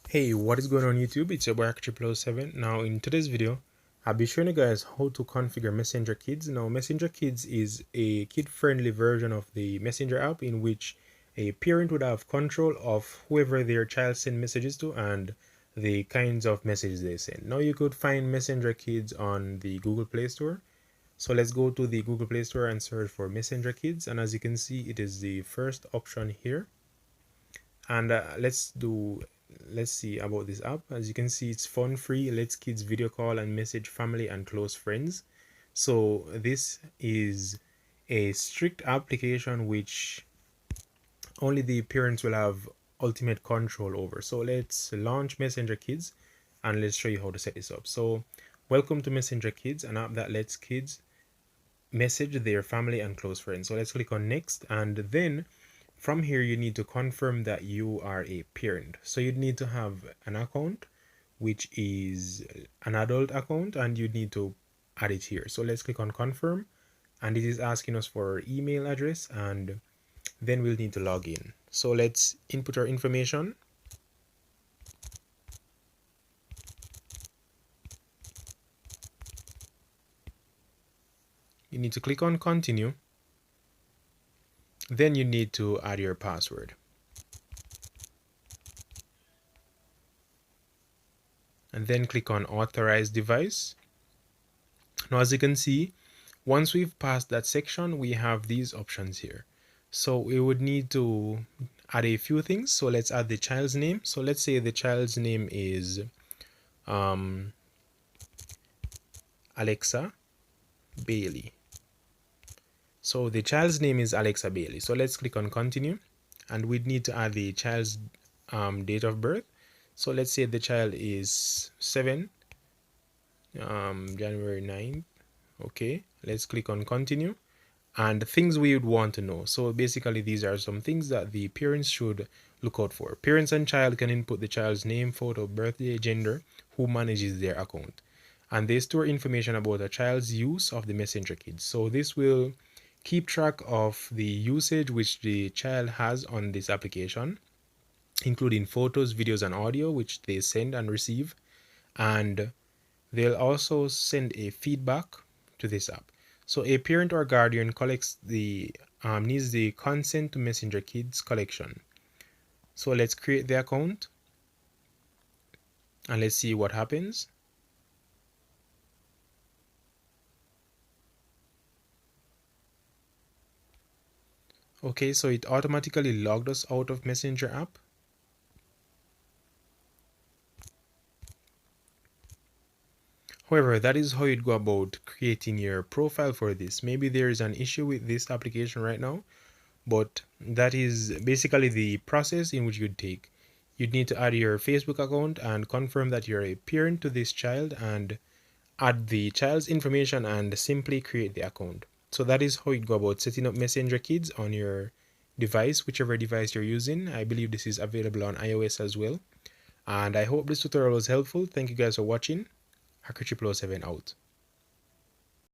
Hey, what is going on YouTube? It's your boy Triple07. Now in today's video, I'll be showing you guys how to configure Messenger Kids. Now Messenger Kids is a kid-friendly version of the Messenger app in which a parent would have control of whoever their child send messages to and the kinds of messages they send. Now you could find Messenger Kids on the Google Play Store. So let's go to the Google Play Store and search for Messenger Kids, and as you can see, it is the first option here. And let's see about this app. As you can see, it's fun, free, lets kids video call and message family and close friends. So this is a strict application which only the parents will have ultimate control over. So let's launch Messenger Kids and let's show you how to set this up. So welcome to Messenger Kids, an app that lets kids message their family and close friends. So let's click on next, and then from here you need to confirm that you are a parent. So you'd need to have an account which is an adult account, and you need to add it here. So let's click on confirm, and it is asking us for our email address, and then we'll need to log in. So let's input our information. You need to click on continue. Then you need to add your password. And then click on authorize device. Now as you can see, once we've passed that section, we have these options here. So we would need to add a few things. So let's add the child's name. So let's say the child's name is Alexa Bailey. So the child's name is Alexa Bailey. So let's click on continue, and we'd need to add the child's date of birth. So let's say the child is 7 January 9th. Okay, let's click on continue, and things we would want to know. So basically these are some things that the parents should look out for. Parents and child can input the child's name, photo, birthday, gender, who manages their account, and they store information about a child's use of the Messenger Kids. So this will keep track of the usage which the child has on this application, including photos, videos, and audio which they send and receive, and they'll also send a feedback to this app. So a parent or guardian collects the needs the consent to Messenger Kids collection. So let's create the account and let's see what happens. Okay, so it automatically logged us out of Messenger app. However, that is how you'd go about creating your profile for this. Maybe there is an issue with this application right now, but that is basically the process in which you'd take. You'd need to add your Facebook account and confirm that you're a parent to this child, and add the child's information and simply create the account. So that is how you go about setting up Messenger Kids on your device, whichever device you're using. I believe this is available on iOS as well. And I hope this tutorial was helpful. Thank you guys for watching. Hacker 007 out.